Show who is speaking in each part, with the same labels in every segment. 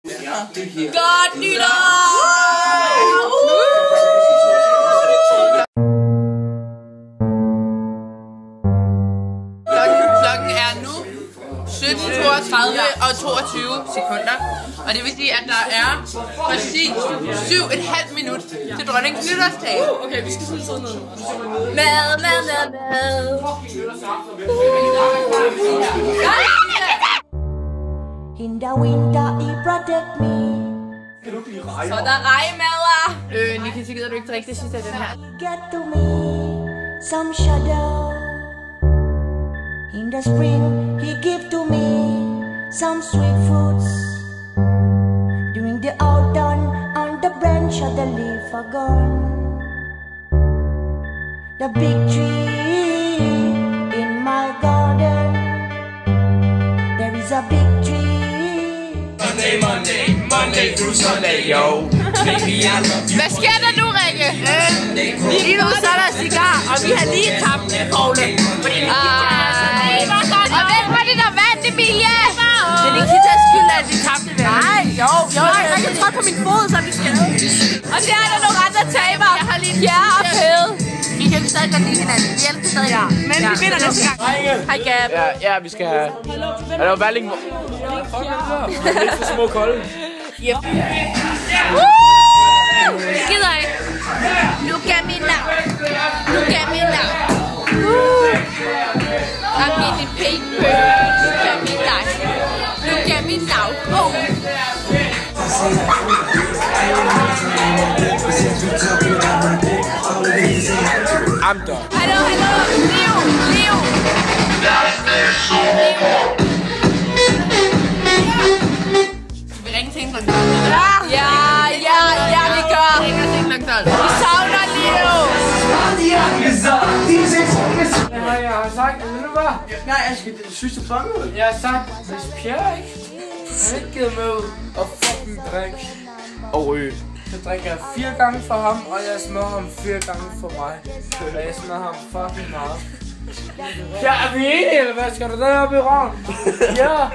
Speaker 1: Godt nytår! Klokken er nu 17:32 og 22 sekunder. Og det vil sige, at der er præcis 7,5 minut til dronningens nytårstale.
Speaker 2: Okay, vi skal sidde sådan noget.
Speaker 1: Mad.
Speaker 3: In the winter, he protect me.
Speaker 1: Så der er rejemader. Nikita, gider du ikke drikke det sidste af den her?
Speaker 3: Get to me some shadow. In the spring, he give to me some sweet fruits. During the autumn, on the branch of the leaf are gone. The big tree in my garden. There is a big tree.
Speaker 4: Monday through Sunday, yo.
Speaker 1: Hvad sker der nu, Rikke? Lige nu så er der cigar, og vi har lige tabt Poule. Og hvem var det, der vandt, Emilie? Det er Nikitas skyld, at vi tabte det. Nej, jo. Jeg kan trykke på min fod, så vi skal. Og der er der nogle andre taber. Jeg har lige Pierre og Pede. I kan stadig godt lide hinanden. Vi elsker stadig. Ja, men vi vinder næste gang. Hej, Gab.
Speaker 4: Ja, vi skal have... Er der Valling? Lidt for små kolde.
Speaker 1: Yep. Gider ikke. Look at me now. Look at me now. I'm getting paid per. Look at me now. Look at me now. Oh.
Speaker 4: I'm done.
Speaker 1: Hallo. Leo. Vi ringer til en klokken 12. Ja, vi gør. Vi ringer til en klokken 12. Vi savner Leo.
Speaker 4: Jeg har sagt, at nu var...
Speaker 2: Nej, jeg skal det sidste fange.
Speaker 4: Jeg har sagt, hvis Pierre ikke... Han ikke givet med ud og fucking drikke og ryge. Så drikker jeg 4 gange for ham, og jeg smadrer ham 4 gange for mig. Og jeg smadrer ham fucking meget. Ja, er vi enige, eller hvad? Skal du deroppe i røven? Ja!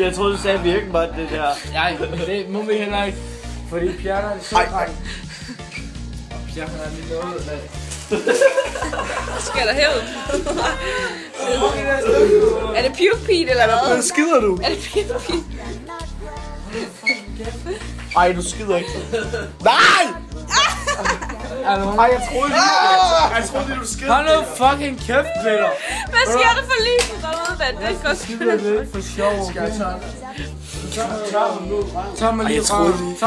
Speaker 2: Jeg troede, du sagde, at vi ikke måtte det der.
Speaker 4: Nej, det må vi heller ikke. Fordi Pierre er det så dreng. Og Pierre er lige noget af.
Speaker 1: Skal der herud? Er det puke-pete, eller hvad?
Speaker 2: Hvad skider du?
Speaker 1: Er det puke-pete?
Speaker 2: Ej, du skider ikke. Nej!
Speaker 4: Ej, jeg troede lige,
Speaker 2: du skider.
Speaker 4: hold nu fucking kæft, Peter.
Speaker 1: Hvad sker der for lyset derude, mand? Det er godt
Speaker 4: Skider lidt for sjov.
Speaker 2: Skal jeg tørre det?
Speaker 4: Tag mig lige røven.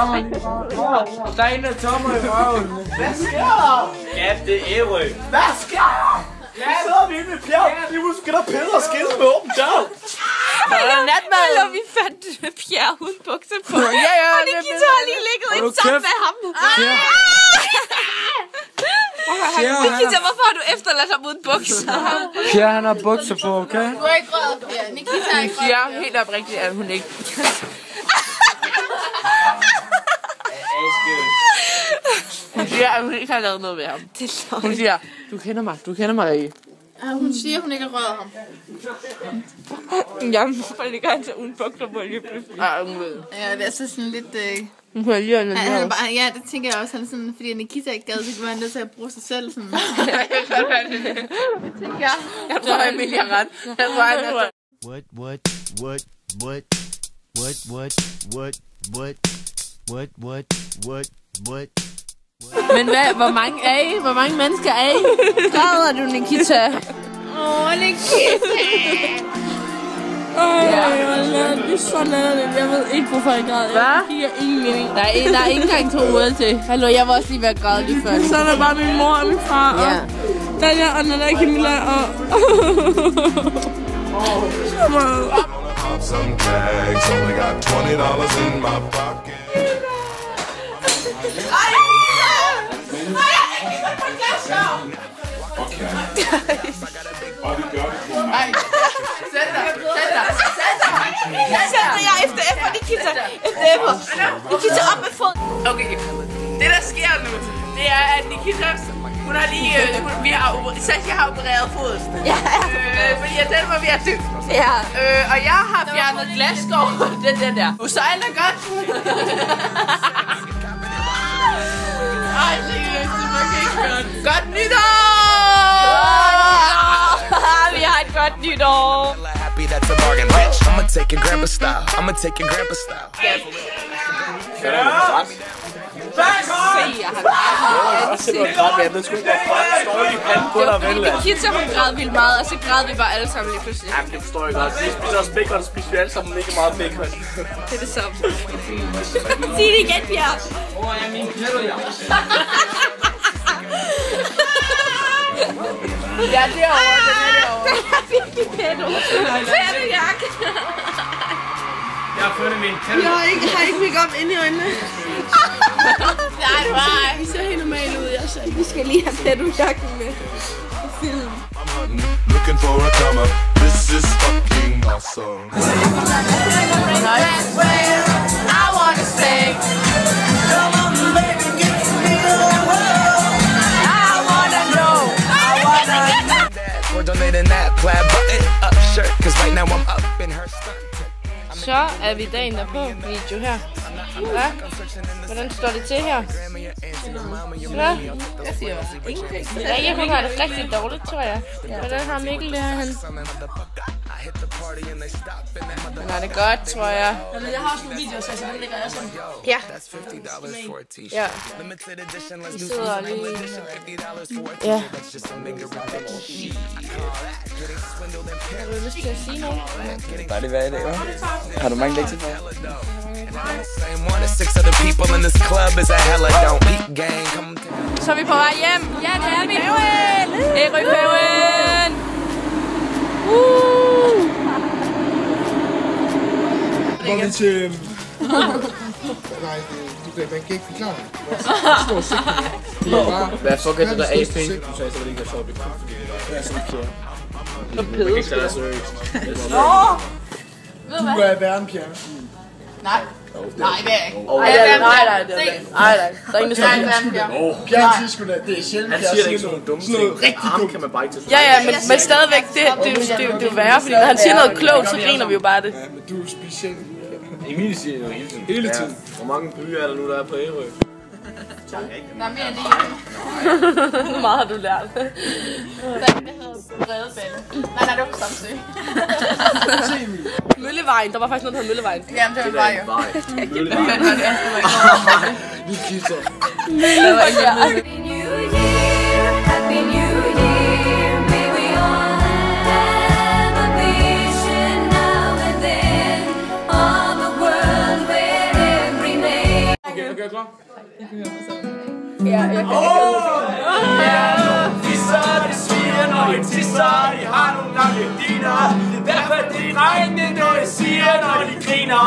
Speaker 4: Der er en, der tager mig i røven.
Speaker 2: Hvad sker der? Ja, det er Ærø. Hvad sker der? Ja, så er vi inde med Pierre. Lige nu skal der pille og skille med åben dør.
Speaker 1: Eller vi fandt Pierre uden bukser på. Og Nikita har lige ligget ind sammen med ham. Nikita, hvorfor har du efterladt ham uden bukser?
Speaker 4: Pierre, han har bukser på, okay?
Speaker 1: Du har ikke røget, Pierre. Nikita har ikke røget. Hun siger helt oprigtigt, at hun ikke... Hun siger, at hun ikke har lavet noget ved ham. Hun siger, du kender mig, Rikke. Hun siger, at hun ikke har røget ham. Jamen, hvorfor ligger han så uden bukser på lige pludselig? Ja, det er så sådan lidt... Ja, det tænker jeg også. Han er sådan, fordi Nikita ikke gad, så var han nødt til at bruge sig selv. Sådan. Det tænker jeg. Jeg tror, Emilie har ret. Jeg tror, han er
Speaker 5: What?
Speaker 1: Men hvad? Hvor mange er I? Hvor mange mennesker er I? Græder du, Nikita? Nikita!
Speaker 2: Det er så latterligt. Jeg ved ikke, hvorfor jeg græder.
Speaker 1: Hvad?
Speaker 2: Jeg giver ingen mening.
Speaker 1: Der er ikke engang 2 uger til. Hallo, jeg var også lige ved at græde lige før.
Speaker 2: Så er der bare min mor og min far og Danja og Nana Camilla og...
Speaker 6: Some tags, only got $20 in my pocket.
Speaker 1: Jeg efter Nikita. Nikita op med fod. Okay. Det der sker nu, det er, at Nikita, hun Hun har lige... Sasha har opereret foden. Ja. Fordi den var ved at dø. Ja. Og jeg har fjernet glasskår. Den der. Du sejler godt. Ej, seriøst, det var ikke godt. Godt nytår! Vi har et godt nytår.
Speaker 5: That's a bargain, bitch. I'ma take your grandpa style. I'ma take your grandpa style.
Speaker 1: Nikita, hun græd vildt meget, og så græd vi bare alle sammen lige pludselig.
Speaker 2: Jamen, det forstår jeg godt. Vi spiser også bacon, så spiser vi alle sammen ikke meget bacon.
Speaker 1: Det er det samme. Sig det igen, Bjerg. Ja, derovre, den er derovre. Den er virkelig pedo. Pedo-jakke.
Speaker 2: Jeg har fundet min
Speaker 1: Jeg har ikke make-up inde i øjnene. Nej. Vi ser helt normalt ud, jeg selv. Vi skal lige have pedo-jakken med på film.
Speaker 6: Looking for a come up. This is fucking awesome.
Speaker 1: I wanna sing. Come on, baby, get to me the world. I wanna know.
Speaker 5: We're donating that plaid button up shirt, cause right now I'm up in her stunt.
Speaker 1: Så er vi dagen der på video her. Ja. Hvordan står det til her? Ja. Jeg siger ingenting. Ja, hun har det rigtig dårligt, tror jeg. Hvordan har Mikkel det her? Han har det godt, tror jeg.
Speaker 7: Jeg har også nogle videoer, så den ligger jeg sådan.
Speaker 1: Ja. Ja. Vi sidder lige... Ja. Har du lyst til at sige noget?
Speaker 8: Bare det være i dag, hva'? Har du mange dage til for?
Speaker 1: Så er vi på vej hjem. Ja, det er vi. Ærøfærgen.
Speaker 9: Går vi til... Nej, man kan ikke forklare det.
Speaker 2: Hvad fuck er det der AP? Du sagde så, at det ikke er sjovt. Det er sådan Pierre.
Speaker 1: Og pæde.
Speaker 2: Det er seriøst.
Speaker 9: Du er værre end Pierre.
Speaker 7: Nej. Nej, det er ikke.
Speaker 1: Nej, det er ikke. Nej, der er ingen, der siger.
Speaker 9: Pierre siger sgu da, det er sjældent,
Speaker 2: Han siger ikke sådan nogle dumme ting. Arm kan man bare ikke tage.
Speaker 1: Ja, men stadigvæk, det er jo værre, fordi når han siger noget klogt, så griner vi jo bare det.
Speaker 9: Ja, men du er speciel.
Speaker 2: Emil siger jo hele tiden.
Speaker 9: Hele tiden.
Speaker 2: Hvor mange byer er der nu, der er på Ærø?
Speaker 7: Der er mere end det.
Speaker 1: Hvor meget har du lært?
Speaker 7: Der er en, der hedder Bredeballe. Nej, det var på Samsø.
Speaker 1: Møllevejen, der var faktisk noget, der hed Møllevejen.
Speaker 7: Jamen, det var bare jo.
Speaker 2: Møllevejen.
Speaker 9: Vi kisser.
Speaker 1: Møllevejen.
Speaker 2: Okay, klar?
Speaker 1: Ja, jeg kan
Speaker 2: Tisser, det sviger, når I tisser. I har nogle lange diner. Det er derfor, det regner, når jeg siger, når de griner.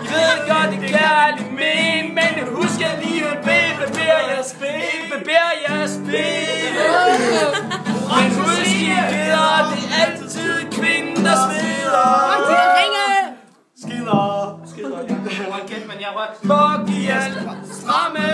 Speaker 2: I ved godt, det kan lidt men. Men husk lige at bevæge jeres spil. Bevæge jeres spil. Og husk, I gider, det er altid kvinden, der smider. Skider. Hold kæft, men jeg var fuck i alt stramme.